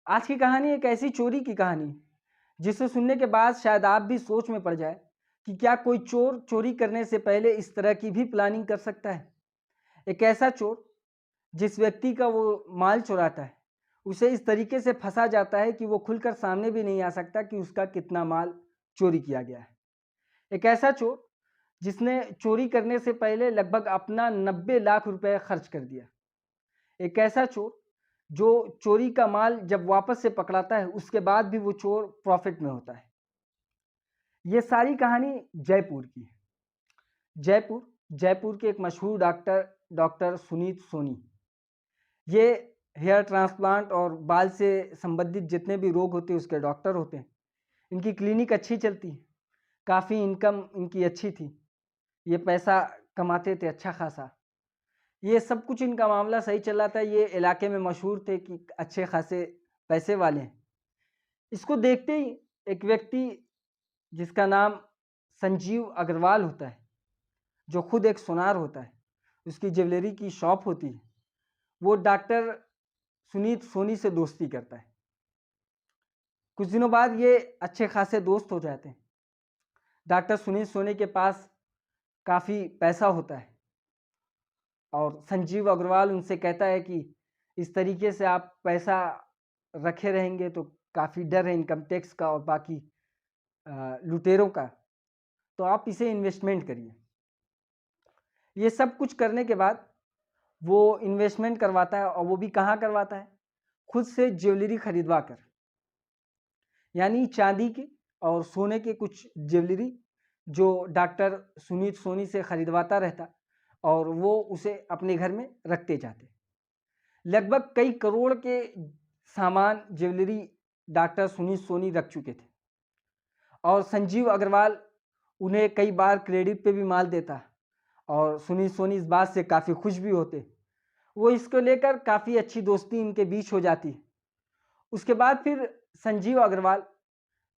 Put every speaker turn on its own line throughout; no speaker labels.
आज की कहानी एक ऐसी चोरी की कहानी जिसे सुनने के बाद शायद आप भी सोच में पड़ जाए कि क्या कोई चोर चोरी करने से पहले इस तरह की भी प्लानिंग कर सकता है। एक ऐसा चोर जिस व्यक्ति का वो माल चुराता है उसे इस तरीके से फंसा जाता है कि वो खुलकर सामने भी नहीं आ सकता कि उसका कितना माल चोरी किया गया है। एक ऐसा चोर जिसने चोरी करने से पहले लगभग अपना 90 लाख रुपए खर्च कर दिया। एक ऐसा चोर जो चोरी का माल जब वापस से पकड़ाता है उसके बाद भी वो चोर प्रॉफिट में होता है। ये सारी कहानी जयपुर की है। जयपुर जयपुर के एक मशहूर डॉक्टर डॉक्टर सुनीत सोनी। ये हेयर ट्रांसप्लांट और बाल से संबंधित जितने भी रोग होते हैं उसके डॉक्टर होते हैं। इनकी क्लिनिक अच्छी चलती है, काफ़ी इनकम इनकी अच्छी थी, ये पैसा कमाते थे अच्छा खासा। ये सब कुछ इनका मामला सही चल रहा था, ये इलाके में मशहूर थे कि अच्छे खासे पैसे वाले हैं। इसको देखते ही एक व्यक्ति जिसका नाम संजीव अग्रवाल होता है, जो खुद एक सुनार होता है, उसकी ज्वेलरी की शॉप होती है, वो डॉक्टर सुनीत सोनी से दोस्ती करता है। कुछ दिनों बाद ये अच्छे खासे दोस्त हो जाते हैं। डॉक्टर सुनीत सोनी के पास काफ़ी पैसा होता है और संजीव अग्रवाल उनसे कहता है कि इस तरीके से आप पैसा रखे रहेंगे तो काफ़ी डर है इनकम टैक्स का और बाकी लुटेरों का, तो आप इसे इन्वेस्टमेंट करिए। ये सब कुछ करने के बाद वो इन्वेस्टमेंट करवाता है और वो भी कहाँ करवाता है? खुद से ज्वेलरी खरीदवा कर, यानी चांदी के और सोने के कुछ ज्वेलरी जो डॉक्टर सुनीत सोनी से खरीदवाता रहता और वो उसे अपने घर में रखते जाते। लगभग कई करोड़ के सामान ज्वेलरी डॉक्टर सुनीत सोनी रख चुके थे और संजीव अग्रवाल उन्हें कई बार क्रेडिट पे भी माल देता और सुनीत सोनी इस बात से काफ़ी खुश भी होते। वो इसको लेकर काफ़ी अच्छी दोस्ती इनके बीच हो जाती है। उसके बाद फिर संजीव अग्रवाल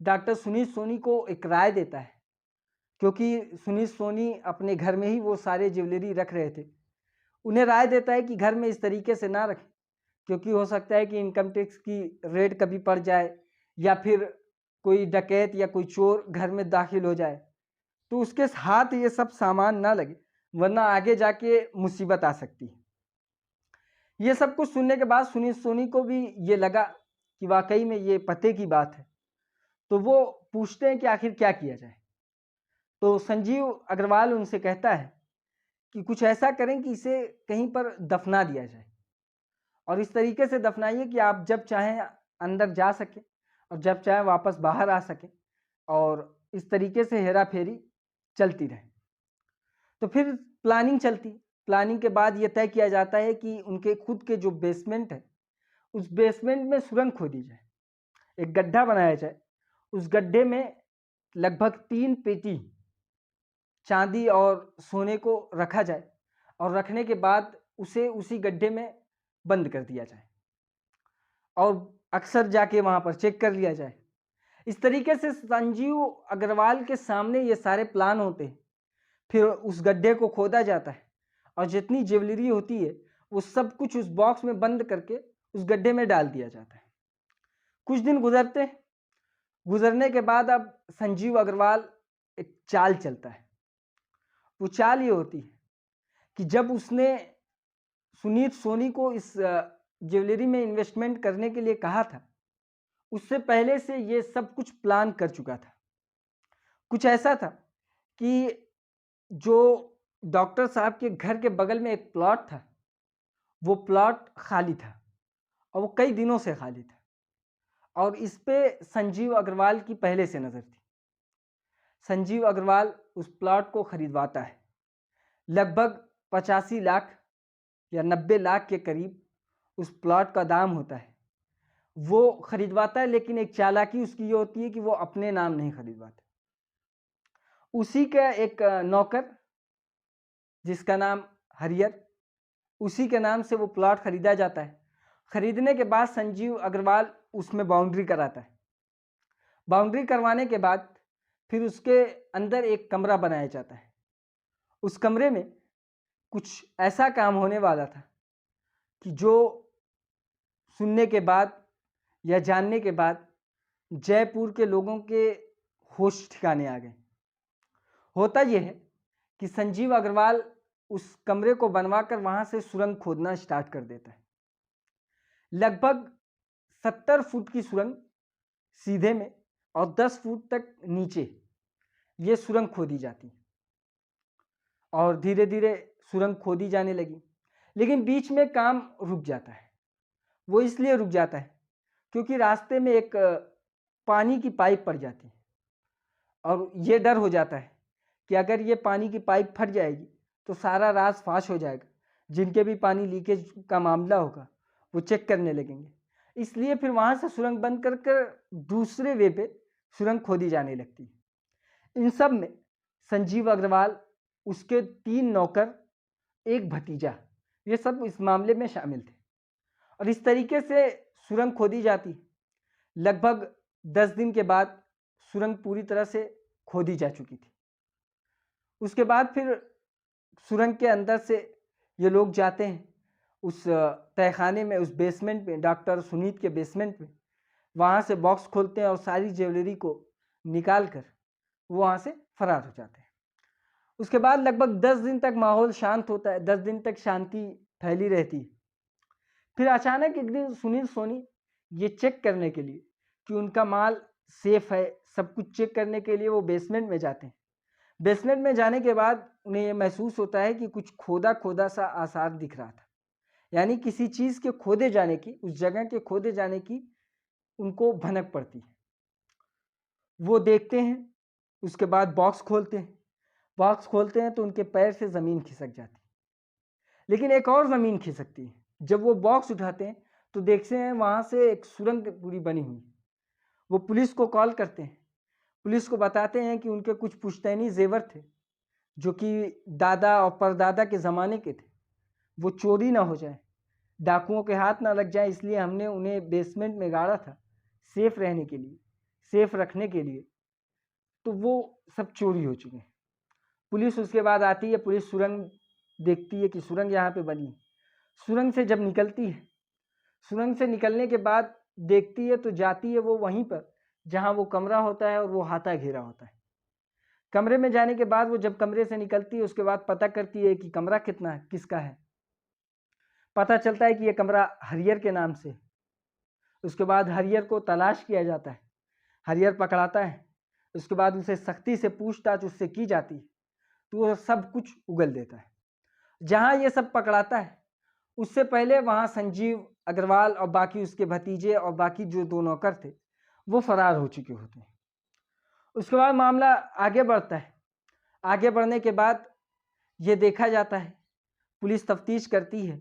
डॉक्टर सुनीत सोनी को एक राय देता है, क्योंकि सुनीत सोनी अपने घर में ही वो सारे ज्वेलरी रख रहे थे। उन्हें राय देता है कि घर में इस तरीके से ना रखें, क्योंकि हो सकता है कि इनकम टैक्स की रेड कभी पड़ जाए या फिर कोई डकैत या कोई चोर घर में दाखिल हो जाए तो उसके हाथ ये सब सामान ना लगे, वरना आगे जाके मुसीबत आ सकती है। ये सब कुछ सुनने के बाद सुनीत सोनी को भी ये लगा कि वाकई में ये पते की बात है, तो वो पूछते हैं कि आखिर क्या किया जाए। तो संजीव अग्रवाल उनसे कहता है कि कुछ ऐसा करें कि इसे कहीं पर दफना दिया जाए और इस तरीके से दफनाइए कि आप जब चाहें अंदर जा सकें और जब चाहें वापस बाहर आ सकें और इस तरीके से हेरा फेरी चलती रहे। तो फिर प्लानिंग चलती। प्लानिंग के बाद ये तय किया जाता है कि उनके खुद के जो बेसमेंट है उस बेसमेंट में सुरंग खोदी जाए, एक गड्ढा बनाया जाए। उस गड्ढे में लगभग 3 पेटी चांदी और सोने को रखा जाए और रखने के बाद उसे उसी गड्ढे में बंद कर दिया जाए और अक्सर जाके वहाँ पर चेक कर लिया जाए। इस तरीके से संजीव अग्रवाल के सामने ये सारे प्लान होते हैं। फिर उस गड्ढे को खोदा जाता है और जितनी ज्वेलरी होती है वो सब कुछ उस बॉक्स में बंद करके उस गड्ढे में डाल दिया जाता है। कुछ दिन गुजरते हैं। गुजरने के बाद अब संजीव अग्रवाल एक चाल चलता है। वो चाल ये होती है कि जब उसने सुनीत सोनी को इस ज्वेलरी में इन्वेस्टमेंट करने के लिए कहा था, उससे पहले से ये सब कुछ प्लान कर चुका था। कुछ ऐसा था कि जो डॉक्टर साहब के घर के बगल में एक प्लॉट था, वो प्लॉट खाली था और वो कई दिनों से खाली था और इस पे संजीव अग्रवाल की पहले से नज़र थी। संजीव अग्रवाल उस प्लॉट को खरीदवाता है। लगभग 85 लाख या 90 लाख के करीब उस प्लॉट का दाम होता है। वो खरीदवाता है, लेकिन एक चालाकी उसकी ये होती है कि वो अपने नाम नहीं खरीदवाता। उसी का एक नौकर जिसका नाम हरियर, उसी के नाम से वो प्लॉट खरीदा जाता है। खरीदने के बाद संजीव अग्रवाल उसमें बाउंड्री कराता है। बाउंड्री करवाने के बाद फिर उसके अंदर एक कमरा बनाया जाता है। उस कमरे में कुछ ऐसा काम होने वाला था कि जो सुनने के बाद यह जानने के बाद जयपुर के लोगों के होश ठिकाने आ गए। होता यह है कि संजीव अग्रवाल उस कमरे को बनवाकर वहां से सुरंग खोदना स्टार्ट कर देता है। लगभग 70 फुट की सुरंग सीधे में और 10 फुट तक नीचे ये सुरंग खोदी जाती है और धीरे धीरे सुरंग खोदी जाने लगी। लेकिन बीच में काम रुक जाता है। वो इसलिए रुक जाता है क्योंकि रास्ते में एक पानी की पाइप पड़ जाती है और ये डर हो जाता है कि अगर ये पानी की पाइप फट जाएगी तो सारा राज फाश हो जाएगा। जिनके भी पानी लीकेज का मामला होगा वो चेक करने लगेंगे। इसलिए फिर वहाँ से सुरंग बंद कर कर दूसरे वे पे सुरंग खोदी जाने लगती है। इन सब में संजीव अग्रवाल, उसके 3 नौकर, एक भतीजा, ये सब इस मामले में शामिल थे और इस तरीके से सुरंग खोदी जाती। लगभग 10 दिन के बाद सुरंग पूरी तरह से खोदी जा चुकी थी। उसके बाद फिर सुरंग के अंदर से ये लोग जाते हैं उस तहखाने में, उस बेसमेंट में, डॉक्टर सुनीत के बेसमेंट में। वहाँ से बॉक्स खोलते हैं और सारी ज्वेलरी को निकाल कर वो वहाँ से फरार हो जाते हैं। उसके बाद लगभग 10 दिन तक माहौल शांत होता है, 10 दिन तक शांति फैली रहती है। फिर अचानक एक दिन सुनील सोनी ये चेक करने के लिए कि उनका माल सेफ है, सब कुछ चेक करने के लिए वो बेसमेंट में जाते हैं। बेसमेंट में जाने के बाद उन्हें ये महसूस होता है कि कुछ खोदा खोदा सा आसार दिख रहा था, यानी किसी चीज़ के खोदे जाने की, उस जगह के खोदे जाने की उनको भनक पड़ती है। वो देखते हैं, उसके बाद बॉक्स खोलते हैं। बॉक्स खोलते हैं तो उनके पैर से ज़मीन खिसक जाती है, लेकिन एक और ज़मीन खिसकती है। जब वो बॉक्स उठाते हैं तो देखते हैं वहाँ से एक सुरंग पूरी बनी हुई। वो पुलिस को कॉल करते हैं, पुलिस को बताते हैं कि उनके कुछ पुश्तैनी जेवर थे जो कि दादा और परदादा के ज़माने के थे, वो चोरी ना हो जाए, डाकुओं के हाथ ना लग जाए, इसलिए हमने उन्हें बेसमेंट में गाड़ा था सेफ रहने के लिए, सेफ रखने के लिए। तो वो सब चोरी हो चुके हैं। पुलिस उसके बाद आती है, पुलिस सुरंग देखती है कि सुरंग यहाँ पे बनी। सुरंग से जब निकलती है, सुरंग से निकलने के बाद देखती है तो जाती है वो वहीं पर जहाँ वो कमरा होता है और वो हाथा घेरा होता है। कमरे में जाने के बाद वो जब कमरे से निकलती है उसके बाद पता करती है कि कमरा कितना है, किसका है। पता चलता है कि ये कमरा हरियर के नाम से। उसके बाद हरियर को तलाश किया जाता है, हरियर पकड़ाता है। उसके बाद उसे सख्ती से पूछताछ उससे की जाती है तो वो सब कुछ उगल देता है। जहाँ ये सब पकड़ाता है उससे पहले वहाँ संजीव अग्रवाल और बाकी उसके भतीजे और बाकी जो 2 नौकर थे वो फरार हो चुके होते हैं। उसके बाद मामला आगे बढ़ता है। आगे बढ़ने के बाद ये देखा जाता है, पुलिस तफ्तीश करती है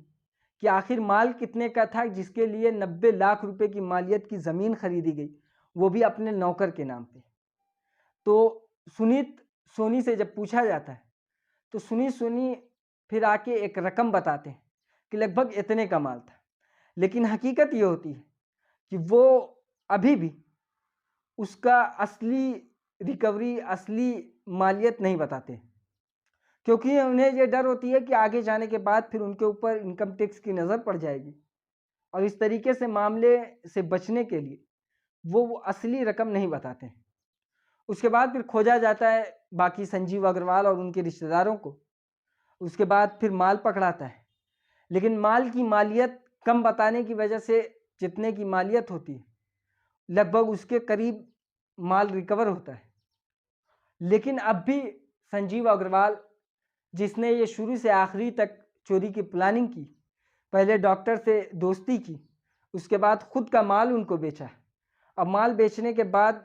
कि आखिर माल कितने का था जिसके लिए 90 लाख रुपए की मालियत की ज़मीन खरीदी गई, वो भी अपने नौकर के नाम पे। तो सुनीत सोनी से जब पूछा जाता है तो सुनीत सोनी फिर आके एक रकम बताते हैं कि लगभग इतने का माल था। लेकिन हकीकत ये होती है कि वो अभी भी उसका असली रिकवरी, असली मालियत नहीं बताते, क्योंकि उन्हें ये डर होती है कि आगे जाने के बाद फिर उनके ऊपर इनकम टैक्स की नज़र पड़ जाएगी और इस तरीके से मामले से बचने के लिए वो असली रकम नहीं बताते। उसके बाद फिर खोजा जाता है बाकी संजीव अग्रवाल और उनके रिश्तेदारों को। उसके बाद फिर माल पकड़ाता है, लेकिन माल की मालियत कम बताने की वजह से जितने की मालियत होती है लगभग उसके करीब माल रिकवर होता है। लेकिन अब भी संजीव अग्रवाल, जिसने ये शुरू से आखिरी तक चोरी की प्लानिंग की, पहले डॉक्टर से दोस्ती की, उसके बाद खुद का माल उनको बेचा, अब माल बेचने के बाद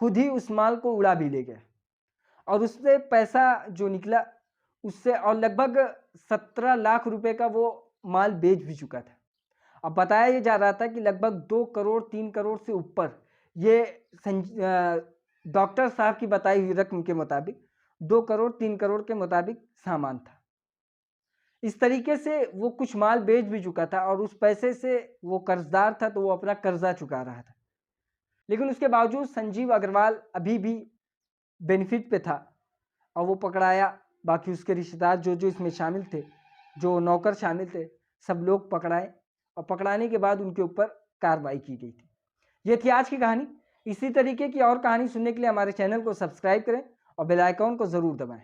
खुद ही उस माल को उड़ा भी ले गया और उससे पैसा जो निकला उससे और लगभग 17 लाख रुपए का वो माल बेच भी चुका था। अब बताया ये जा रहा था कि लगभग 2 करोड़ 3 करोड़ से ऊपर ये डॉक्टर साहब की बताई हुई रकम के मुताबिक 2 करोड़ 3 करोड़ के मुताबिक सामान था। इस तरीके से वो कुछ माल बेच भी चुका था और उस पैसे से वो कर्जदार था तो वो अपना कर्जा चुका रहा था। लेकिन उसके बावजूद संजीव अग्रवाल अभी भी बेनिफिट पे था और वो पकड़ाया। बाकी उसके रिश्तेदार जो जो इसमें शामिल थे, जो नौकर शामिल थे, सब लोग पकड़ाए और पकड़ाने के बाद उनके ऊपर कार्रवाई की गई थी। ये थी आज की कहानी। इसी तरीके की और कहानी सुनने के लिए हमारे चैनल को सब्सक्राइब करें और बेल आइकॉन को ज़रूर दबाएं।